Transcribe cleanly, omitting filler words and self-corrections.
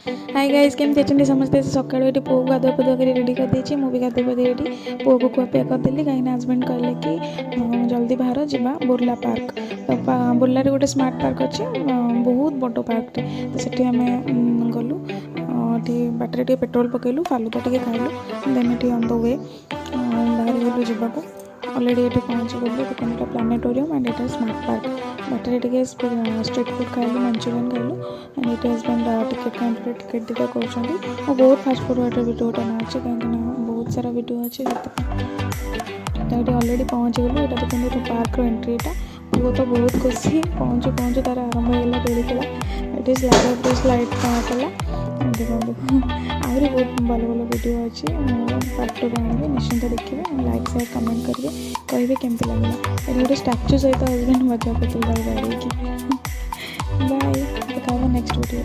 Hi guys केमती अच्छे समस्ते सका पुओ को गाधुआ पाधुआ कर रेडी कर देची मुझे गाधुआ पाधुआ रेडी पुओ को खुआपिया करदेली कहीं हजबैंड कहले कि जल्दी बाहर जा बुर्ला पार्क तो बुर्लार गोटे स्मार्ट पार्क अच्छे बहुत बड़ पार्क तो सेठी आम गलु बाटर टे पेट्रोल पकेलु फालुदा टे खाइलु देन ये ऑन द वे बाहर गलु जावाक अलरेडी ये पहुँची गलु देखो प्लानेटोरियम एंड ये स्मार्ट पार्क बाटर टे स्ट्रीट फूड खाइलु मंचूरियन खाइलु एंड ये हजबैंड टिकेट काउंटर टिकेट दुटा कर बहुत फास्ट फॉरवर्ड वीडियोटा ना अच्छे कहीं बहुत सारा वीडियो अच्छे तो ये ऑलरेडी पहुँची गलु ये देखते पार्क एंट्रीटा वो तो बहुत खुशी पहुँचू पहुँचू तार आरंभ होगा दौड़ी खेला ये स्लाइड कला देखो आहरी बहुत भल भल वीडियो अच्छे पार्ट 2 आने निश्चिंत देखिए लाइक शेयर कमेंट करेंगे कहे केमती लगे ये गोटे स्टाच्यू सहित हजबैंड मजा करते बाय देखा नेक्स्ट वीडियो।